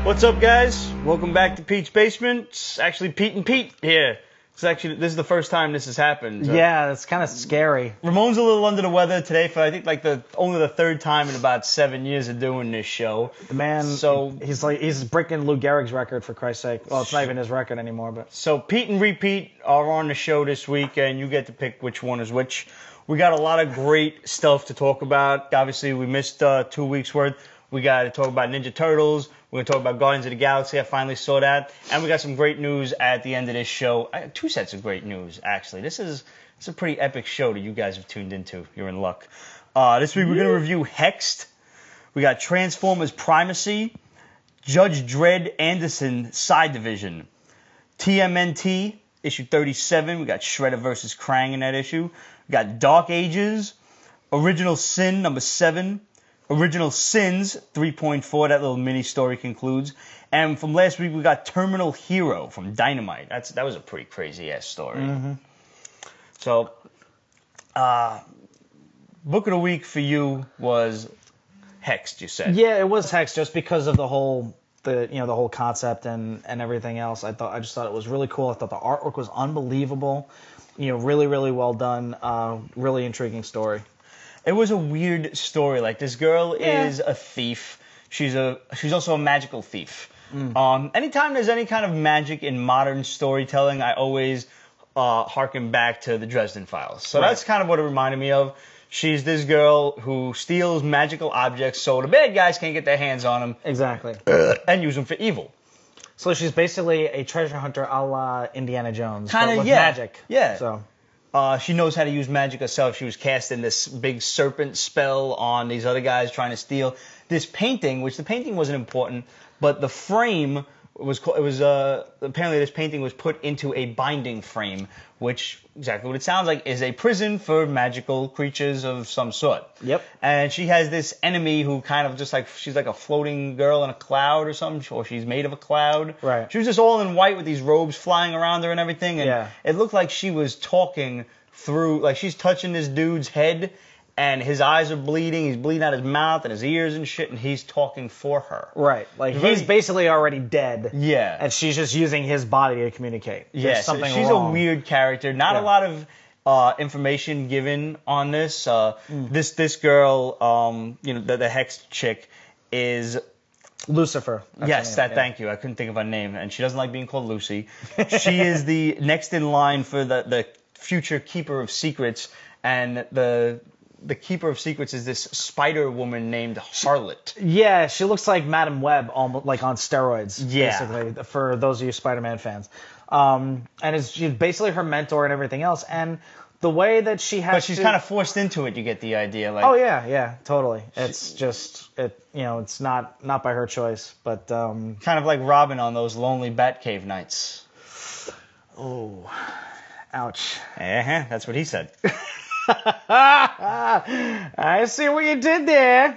What's up, guys? Welcome back to Pete's Basement. It's actually Pete and Pete here. This is the first time this has happened. Yeah, it's kind of scary. Ramon's a little under the weather today for I think like only the third time in about 7 years of doing this show. The man, so he's breaking Lou Gehrig's record, for Christ's sake. Well, it's not even his record anymore, but so Pete and Repeat are on the show this week, and you get to pick which one is which. We got a lot of great stuff to talk about. Obviously, we missed 2 weeks worth. We got to talk about Ninja Turtles. We're going to talk about Guardians of the Galaxy. I finally saw that. And we got some great news at the end of this show. Two sets of great news, actually. It's a pretty epic show that you guys have tuned into. You're in luck. This week we're going to review Hexed. We got Transformers Primacy, Judge Dredd Anderson Side Division, TMNT, issue 37. We got Shredder versus Krang in that issue. We got Dark Ages, Original Sin number 7. Original Sins 3.4, that little mini story concludes. And from last week, we got Terminal Hero from Dynamite. That was a pretty crazy-ass story. Mm-hmm. So, book of the week for you was Hexed, you said. Yeah, it was Hexed just because of the whole concept and everything else. I just thought it was really cool. I thought the artwork was unbelievable. Really, really well done. Really intriguing story. It was a weird story. Like, this girl is a thief. She's also a magical thief. Anytime there's any kind of magic in modern storytelling, I always harken back to the Dresden Files. So that's kind of what it reminded me of. She's this girl who steals magical objects so the bad guys can't get their hands on them. Exactly. And use them for evil. So she's basically a treasure hunter a la Indiana Jones. Kind of, with magic. Yeah. So. She knows how to use magic herself. She was casting this big serpent spell on these other guys trying to steal this painting, which the painting wasn't important, but the frame apparently this painting was put into a binding frame, which exactly what it sounds like is a prison for magical creatures of some sort. Yep. And she has this enemy who kind of just like, she's like a floating girl in a cloud or something, or she's made of a cloud. Right. She was just all in white with these robes flying around her and everything, and it looked like she was talking through, like she's touching this dude's head, and his eyes are bleeding, he's bleeding out his mouth and his ears and shit, and he's talking for her. Right. Like, he's basically already dead. Yeah. And she's just using his body to communicate. Yeah, so she's a weird character. Not a lot of information given on this. This girl, the Hexed chick is... Lucifer. Yes, thank you. I couldn't think of her name. And she doesn't like being called Lucy. She is the next in line for the future Keeper of Secrets, and the Keeper of Secrets is this spider woman named Harlot. Yeah, she looks like Madam Web, almost like on steroids, basically, for those of you Spider-Man fans. And she's basically her mentor and everything else. And the way that she has But she's kind of forced into it, you get the idea. Like, oh, yeah, totally. It's just, it's not by her choice. But kind of like Robin on those lonely Batcave nights. Oh, ouch. That's what he said. I see what you did there.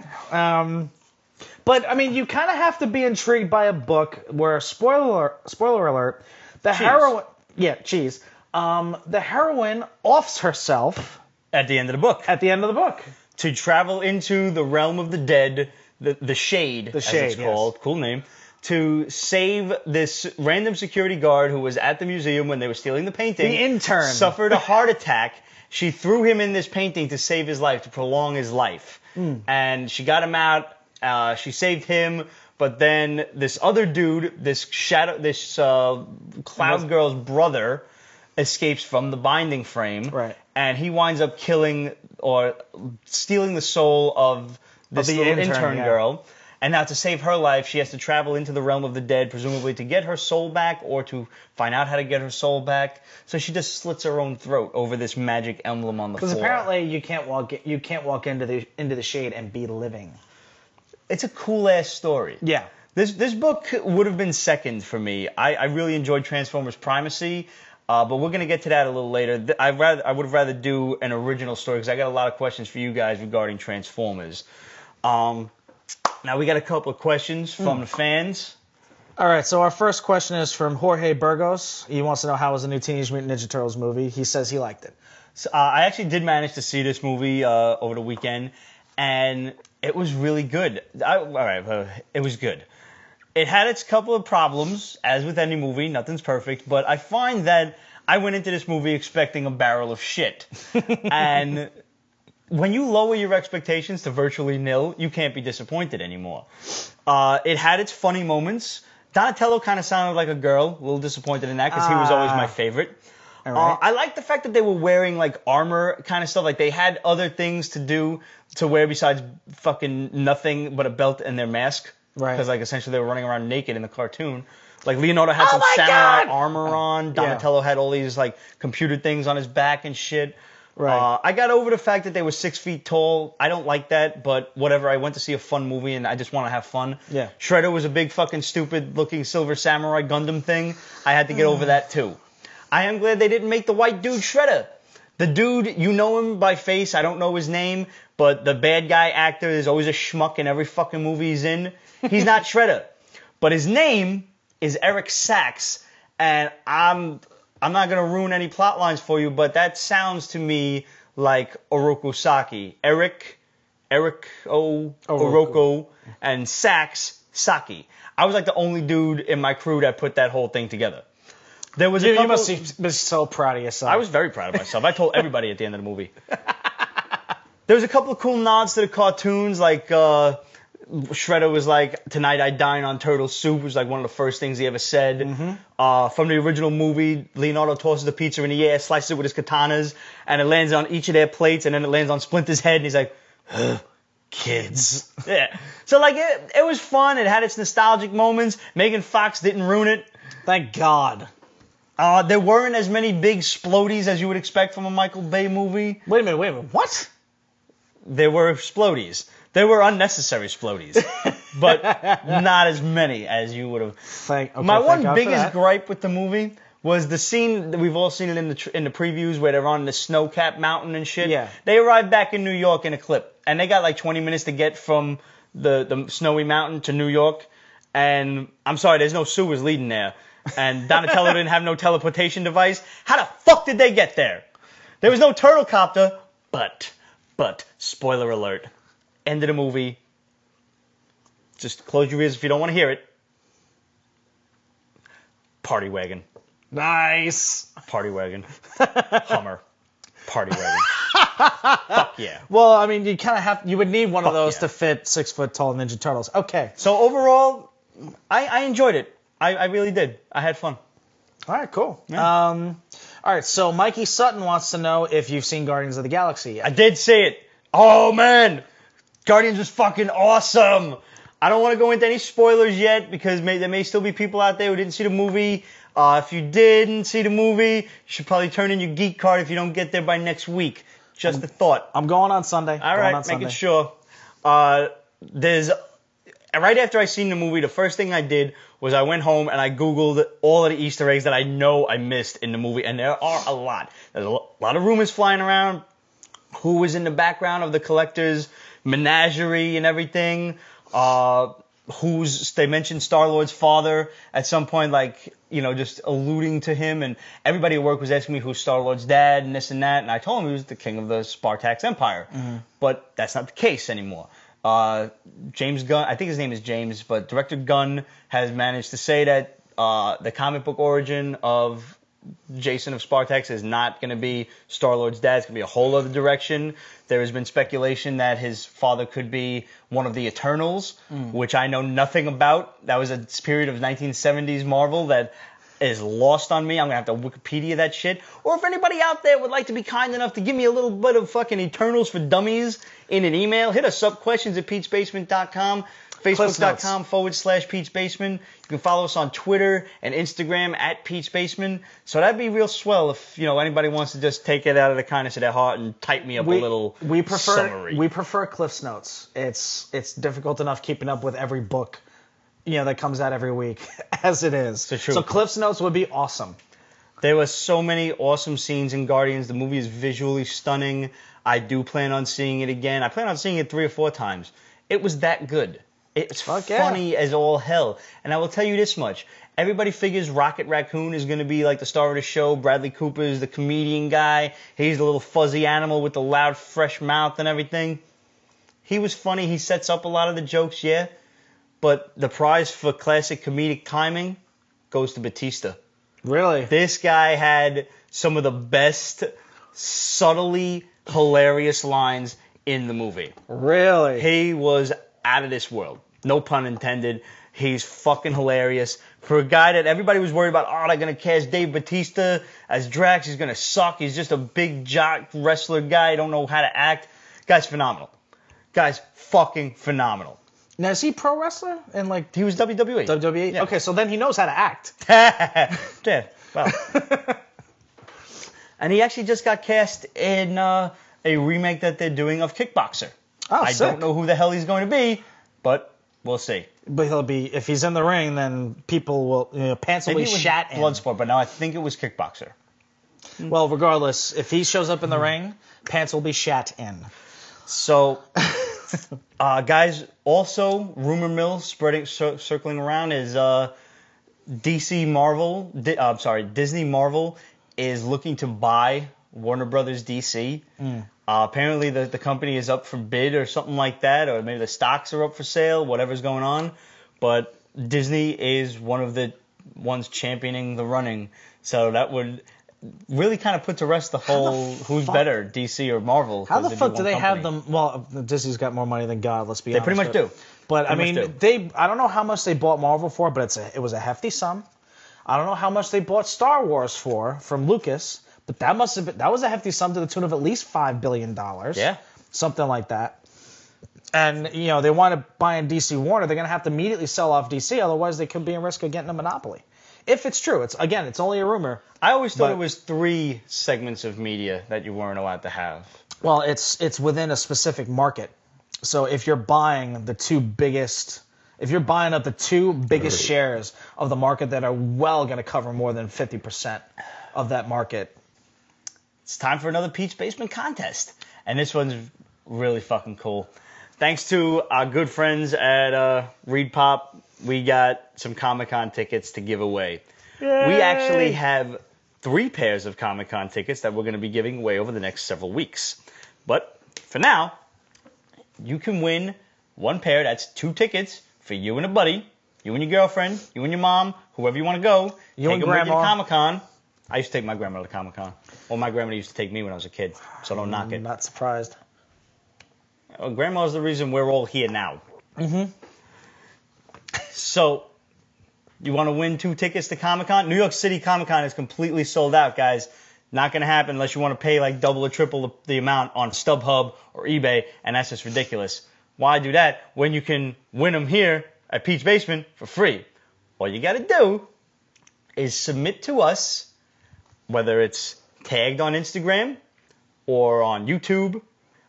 But I mean, you kind of have to be intrigued by a book where, spoiler alert, the heroine, the heroine offs herself at the end of the book. To travel into the realm of the dead, the Shade, as it's called, cool name, to save this random security guard who was at the museum when they were stealing the painting. The intern suffered a heart attack. She threw him in this painting to save his life, to prolong his life. And she got him out. She saved him. But then this other dude, this cloud girl's brother, escapes from the binding frame. Right. And he winds up killing or stealing the soul of this little intern girl. And now to save her life, she has to travel into the realm of the dead, presumably to get her soul back or to find out how to get her soul back. So she just slits her own throat over this magic emblem on the floor. Because apparently you can't walk into the Shade and be living. It's a cool ass story. Yeah. This book would have been second for me. I really enjoyed Transformers Primacy. But we're going to get to that a little later. I would have rather do an original story because I got a lot of questions for you guys regarding Transformers. Now we got a couple of questions from the fans. All right, so our first question is from Jorge Burgos. He wants to know how was the new Teenage Mutant Ninja Turtles movie. He says he liked it. So, I actually did manage to see this movie over the weekend, and it was really good. It was good. It had its couple of problems, as with any movie. Nothing's perfect. But I find that I went into this movie expecting a barrel of shit. And when you lower your expectations to virtually nil, you can't be disappointed anymore. It had its funny moments. Donatello kind of sounded like a girl. A little disappointed in that because he was always my favorite. All right. I like the fact that they were wearing like armor kind of stuff. Like they had other things to do to wear besides fucking nothing but a belt and their mask. Right. Because like essentially they were running around naked in the cartoon. Like Leonardo had some samurai armor on. Donatello had all these like computer things on his back and shit. Right. I got over the fact that they were 6 feet tall. I don't like that, but whatever. I went to see a fun movie and I just want to have fun. Yeah. Shredder was a big fucking stupid looking Silver Samurai Gundam thing. I had to get over that too. I am glad they didn't make the white dude Shredder. The dude, you know him by face. I don't know his name, but the bad guy actor is always a schmuck in every fucking movie he's in. He's not Shredder. But his name is Eric Sachs, and I'm not going to ruin any plot lines for you, but that sounds to me like Oroku Saki. Oroku, and Sachs, Saki. I was like the only dude in my crew that put that whole thing together. There was You must be so proud of yourself. I was very proud of myself. I told everybody at the end of the movie. There was a couple of cool nods to the cartoons, like Shredder was like, "Tonight I dine on turtle soup," was like one of the first things he ever said. From the original movie, Leonardo tosses the pizza in the air, slices it with his katanas, and it lands on each of their plates, and then it lands on Splinter's head, and he's like, kids. Yeah. So like it was fun. It had its nostalgic moments. Megan Fox didn't ruin it. Thank God. There weren't as many big splodies as you would expect from a Michael Bay movie. Wait a minute. What? There were splodies. There were unnecessary splodies, but not as many as you would have. My one biggest gripe with the movie was the scene that we've all seen it in the previews where they're on the snow-capped mountain and shit. Yeah. They arrived back in New York in a clip, and they got like 20 minutes to get from the snowy mountain to New York. And I'm sorry, there's no sewers leading there. And Donatello didn't have no teleportation device. How the fuck did they get there? There was no turtle copter, but spoiler alert. End of the movie. Just close your ears if you don't want to hear it. Party wagon. Nice. Party wagon. Hummer. Party wagon. Fuck yeah. Well, I mean, you would need one of those yeah. to fit 6 foot tall Ninja Turtles. Okay. So overall, I enjoyed it. I really did. I had fun. All right, cool. Yeah. All right, so Mikey Sutton wants to know if you've seen Guardians of the Galaxy yet. I did see it. Oh, man. Guardians was fucking awesome. I don't want to go into any spoilers yet because there may still be people out there who didn't see the movie. If you didn't see the movie, you should probably turn in your geek card if you don't get there by next week. Just a thought. I'm going on Sunday. All right, making sure. Right after I seen the movie, the first thing I did was I went home and I Googled all of the Easter eggs that I know I missed in the movie, and there are a lot. There's a lot of rumors flying around. Who was in the background of the Collector's menagerie and everything? They mentioned Star-Lord's father at some point, like, just alluding to him, and everybody at work was asking me who's Star-Lord's dad and this and that, and I told him he was the king of the Spartax Empire. Mm-hmm. But that's not the case anymore. James Gunn, I think his name is James, but Director Gunn has managed to say that the comic book origin of Jason of Spartax is not going to be Star-Lord's dad. It's going to be a whole other direction. There has been speculation that his father could be one of the Eternals, which I know nothing about. That was a period of 1970s Marvel that is lost on me. I'm going to have to Wikipedia that shit. Or if anybody out there would like to be kind enough to give me a little bit of fucking Eternals for Dummies in an email, hit us up, questions@peachbasement.com. Facebook.com/Peach Basement. You can follow us on Twitter and Instagram @Peach Basement. So that'd be real swell if anybody wants to just take it out of the kindness of their heart and type me up a little summary. We prefer Cliff's Notes. It's difficult enough keeping up with every book that comes out every week as it is. So Cliff's Notes would be awesome. There were so many awesome scenes in Guardians. The movie is visually stunning. I do plan on seeing it again. I plan on seeing it 3 or 4 times. It was that good. It's funny as all hell. And I will tell you this much. Everybody figures Rocket Raccoon is going to be like the star of the show. Bradley Cooper is the comedian guy. He's the little fuzzy animal with the loud, fresh mouth and everything. He was funny. He sets up a lot of the jokes, yeah. but the prize for classic comedic timing goes to Bautista. Really? This guy had some of the best, subtly hilarious lines in the movie. Really? He was out of this world. No pun intended. He's fucking hilarious. For a guy that everybody was worried about, they're going to cast Dave Bautista as Drax. He's going to suck. He's just a big jock wrestler guy. Don't know how to act. Guy's phenomenal. Guy's fucking phenomenal. Now, is he pro wrestler? And like He was WWE. WWE? Yeah. Okay, so then he knows how to act. Yeah, wow. And he actually just got cast in a remake that they're doing of Kickboxer. Oh, I sick. don't know who the hell he's going to be, but we'll see. But he'll be, if he's in the ring, then people will, pants will Maybe be it was shat in. Bloodsport, but no, I think it was Kickboxer. Well, regardless, if he shows up in the ring, pants will be shat in. So, guys, also, rumor mill circling around is Disney Marvel is looking to buy Warner Brothers DC. Apparently, the company is up for bid or something like that, or maybe the stocks are up for sale, whatever's going on. But Disney is one of the ones championing the running. So that would really kind of put to rest the whole who's better, DC or Marvel. How the fuck do they have them? Well, Disney's got more money than God, let's be honest. They pretty much do. But I mean, I don't know how much they bought Marvel for, but it was a hefty sum. I don't know how much they bought Star Wars for from Lucas, but that was a hefty sum to the tune of at least $5 billion. Yeah. Something like that. And, they want to buy in DC Warner, they're going to have to immediately sell off DC, otherwise they could be in risk of getting a monopoly. If it's true. It's only a rumor. I always thought it was 3 segments of media that you weren't allowed to have. Well, it's within a specific market. So if you're buying up the 2 biggest shares of the market that are going to cover more than 50% of that market. It's time for another Pete's Basement contest. And this one's really fucking cool. Thanks to our good friends at Reed Pop, we got some Comic-Con tickets to give away. Yay! We actually have 3 pairs of Comic-Con tickets that we're going to be giving away over the next several weeks. But for now, you can win 1 pair. That's 2 tickets for you and a buddy, you and your girlfriend, you and your mom, whoever you want to go. You take and them with you to Grandma. Comic-Con. I used to take my grandma to Comic-Con. Well, my grandma used to take me when I was a kid, so don't knock it. I'm not surprised. Well, Grandma's the reason we're all here now. Mm-hmm. So, you want to win 2 tickets to Comic-Con? New York City Comic-Con is completely sold out, guys. Not going to happen unless you want to pay like double or triple the amount on StubHub or eBay, and that's just ridiculous. Why do that when you can win them here at Pete's Basement for free? All you got to do is submit to us, whether it's tagged on Instagram or on YouTube,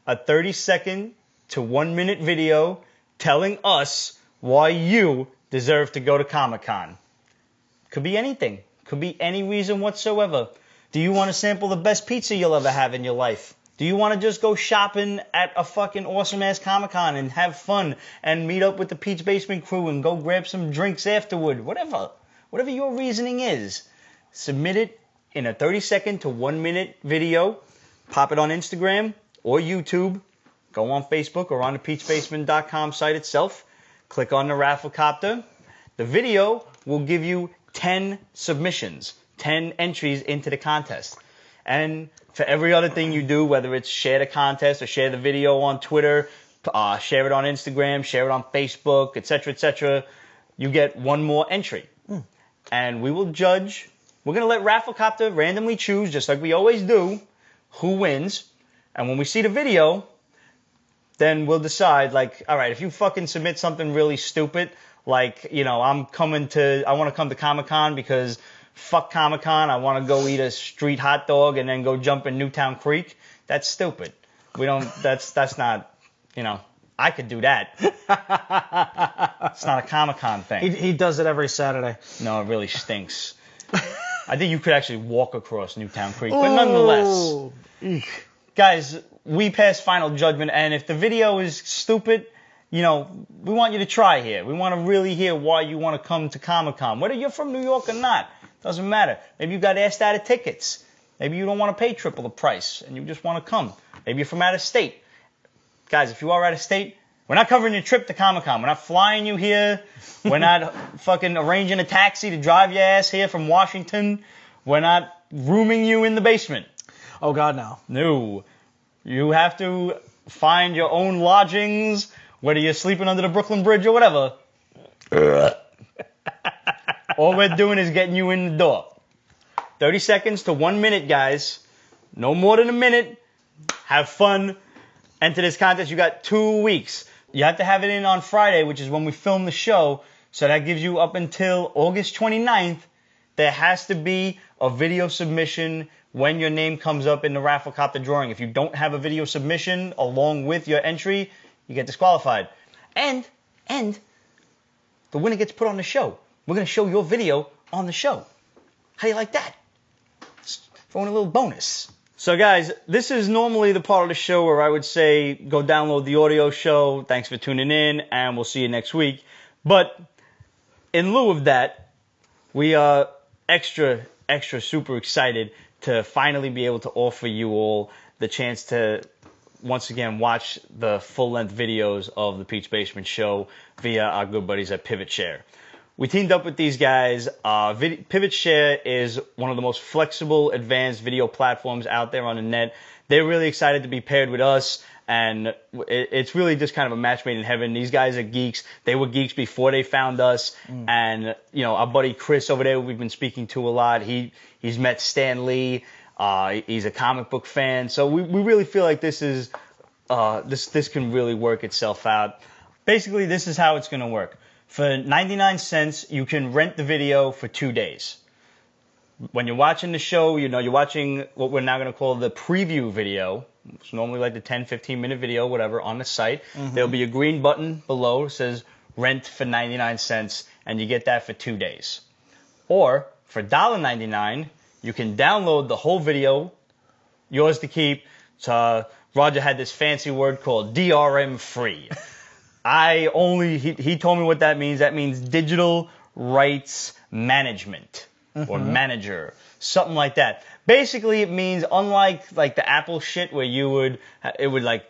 a 30-second to 1-minute video telling us why you deserve to go to Comic-Con. Could be anything. Could be any reason whatsoever. Do you want to sample the best pizza you'll ever have in your life? Do you want to just go shopping at a fucking awesome-ass Comic-Con and have fun and meet up with the Pete's Basement crew and go grab some drinks afterward? Whatever your reasoning is, submit it in a 30-second to 1-minute video. Pop it on Instagram or YouTube. Go on Facebook or on the Pete'sBasement.com site itself. Click on the Rafflecopter. The video will give you 10 submissions, 10 entries into the contest. And for every other thing you do, whether it's share the contest or share the video on Twitter, share it on Instagram, share it on Facebook, etc., you get 1 more entry. And we will judge. We're going to let Rafflecopter randomly choose, just like we always do, who wins. And when we see the video, then we'll decide, like, all right, if you fucking submit something really stupid, like, I want to come to Comic-Con because fuck Comic-Con, I want to go eat a street hot dog and then go jump in Newtown Creek, that's stupid. That's not, I could do that. It's not a Comic-Con thing. He does it every Saturday. No, it really stinks. I think you could actually walk across Newtown Creek, but nonetheless. Guys, we pass final judgment, and if the video is stupid, we want you to try here. We want to really hear why you want to come to Comic-Con. Whether you're from New York or not, doesn't matter. Maybe you got asked out of tickets. Maybe you don't want to pay triple the price, and you just want to come. Maybe you're from out of state. Guys, if you are out of state, We're not covering your trip to Comic-Con. We're not flying you here. We're not fucking arranging a taxi to drive your ass here from Washington. We're not rooming you in the basement. Oh, God, no. No. You have to find your own lodgings, whether you're sleeping under the Brooklyn Bridge or whatever. All we're doing is getting you in the door. 30 seconds to 1 minute, guys. No more than a minute. Have fun. Enter this contest. You got 2 weeks. You have to have it in on Friday, which is when we film the show. So that gives you up until August 29th. There has to be a video submission when your name comes up in the Rafflecopter drawing. If you don't have a video submission along with your entry, you get disqualified. And the winner gets put on the show. We're going to show your video on the show. How do you like that? Throwing a little bonus. So guys, this is normally the part of the show where I would say go download the audio show. Thanks for tuning in, and we'll see you next week. But in lieu of that, we are extra super excited to finally be able to offer you all the chance to once again watch the full-length videos of the Pete's Basement Show via our good buddies at Pivot Share. We teamed up with these guys. Pivot Share is one of the most flexible, advanced video platforms out there on the net. They're really excited to be paired with us, and it's really just kind of a match made in heaven. These guys are geeks. They were geeks before they found us, and our buddy Chris over there, we've been speaking to a lot. He's met Stan Lee. He's a comic book fan, so we really feel like this is this can really work itself out. Basically, this is how it's going to work. For 99 cents, you can rent the video for 2 days. When you're watching the show, you're watching what we're now going to call the preview video. It's normally like the 10, 15-minute video, whatever, on the site. There'll be a green button below that says rent for 99 cents, and you get that for 2 days. Or for $1.99, you can download the whole video, yours to keep. Roger had this fancy word called DRM free. He told me what that means. That means digital rights management or manager, something like that. Basically, it means unlike like the Apple shit where it would like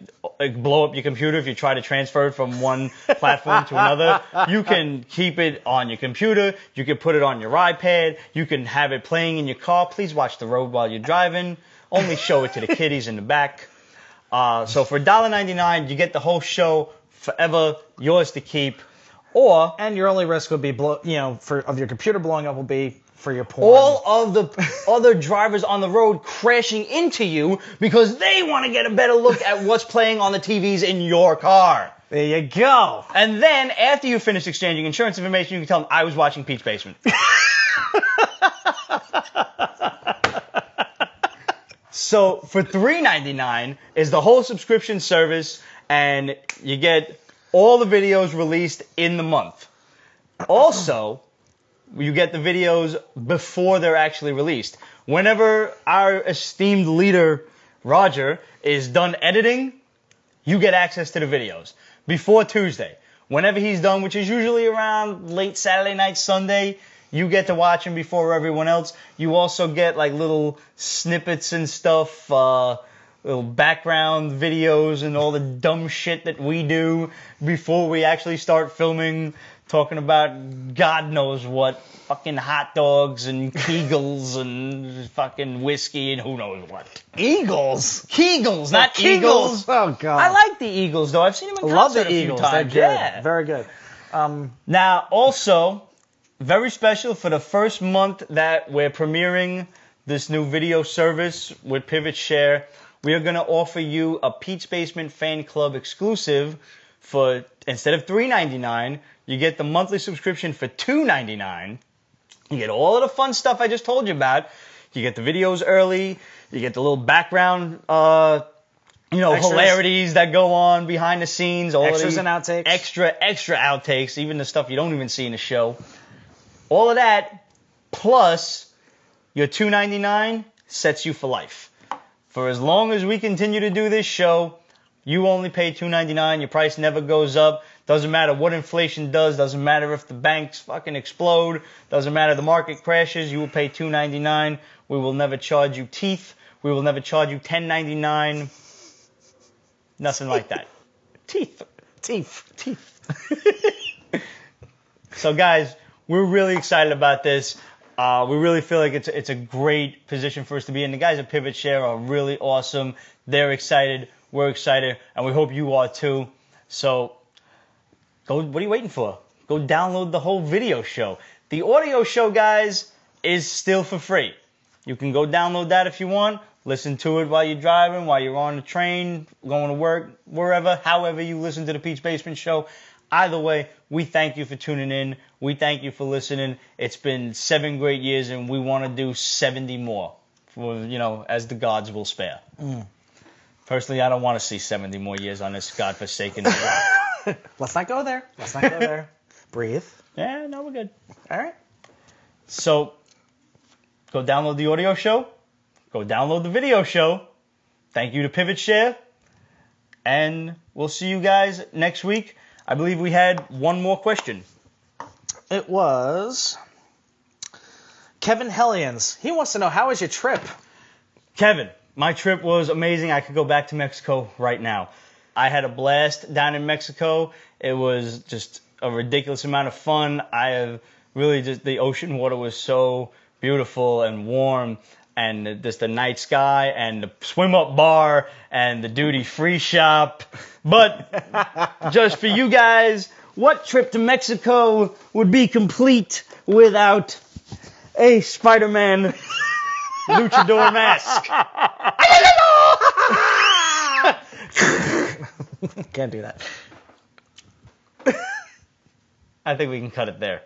blow up your computer if you try to transfer it from one platform to another. You can keep it on your computer. You can put it on your iPad. You can have it playing in your car. Please watch the road while you're driving. Only show it to the kiddies in the back. So for $1.99, you get the whole show forever, yours to keep. And your only risk would be of your computer blowing up will be for your porn. All of the other drivers on the road crashing into you because they want to get a better look at what's playing on the TVs in your car. There you go. And then after you finish exchanging insurance information, you can tell them I was watching Pete's Basement. So for $3.99 is the whole subscription service, and you get all the videos released in the month. Also, you get the videos before they're actually released. Whenever our esteemed leader, Roger, is done editing, you get access to the videos before Tuesday. Whenever he's done, which is usually around late Saturday night, Sunday, you get to watch him before everyone else. You also get like little snippets and stuff, little background videos and all the dumb shit that we do before we actually start filming, talking about God knows what, fucking hot dogs and Kegels and fucking whiskey and who knows what. Eagles? Kegels, not Eagles. Oh, God. I like the Eagles, though. I've seen them in concert a few times. They're good. Yeah. Very good. Now, also, very special for the first month that we're premiering this new video service with Pivot Share, we are going to offer you a Pete's Basement Fan Club exclusive for, instead of $3.99, you get the monthly subscription for $2.99. You get all of the fun stuff I just told you about. You get the videos early. You get the little background, hilarities that go on behind the scenes. All Extras and outtakes. Extra outtakes, even the stuff you don't even see in the show. All of that, plus your $2.99 sets you for life. For as long as we continue to do this show, you only pay $2.99. Your price never goes up. Doesn't matter what inflation does. Doesn't matter if the banks fucking explode. Doesn't matter the market crashes. You will pay $2.99. We will never charge you teeth. We will never charge you $10.99. Nothing like that. Teeth. Teeth. So, guys, we're really excited about this. We really feel like it's a great position for us to be in. The guys at Pivot Share are really awesome. They're excited. We're excited. And we hope you are too. So, what are you waiting for? Go download the whole video show. The audio show, guys, is still for free. You can go download that if you want. Listen to it while you're driving, while you're on the train, going to work, wherever, however you listen to the Peach Basement Show. Either way, we thank you for tuning in. We thank you for listening. It's been 7 great years, and we want to do 70 more, for, as the gods will spare. Personally, I don't want to see 70 more years on this godforsaken rock. Let's not go there. Breathe. Yeah, no, we're good. All right. So, go download the audio show. Go download the video show. Thank you to Pivot Share. And we'll see you guys next week. I believe we had one more question. It was Kevin Hellions. He wants to know, how was your trip? Kevin, my trip was amazing. I could go back to Mexico right now. I had a blast down in Mexico. It was just a ridiculous amount of fun. The ocean water was so beautiful and warm. And just the night sky and the swim up bar and the duty free shop. But just for you guys, what trip to Mexico would be complete without a Spider-Man luchador mask? Can't do that. I think we can cut it there.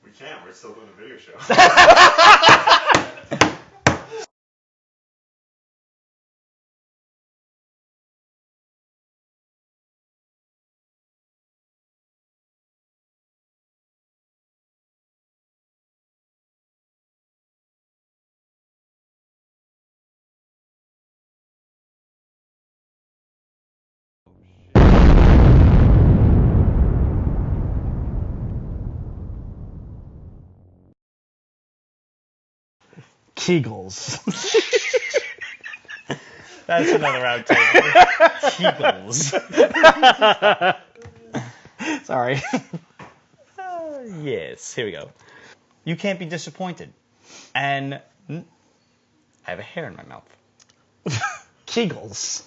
We can. We're still doing the video show. Kegels. That's another outtake. Kegels. Sorry. Yes, here we go. You can't be disappointed. And I have a hair in my mouth. Kegels.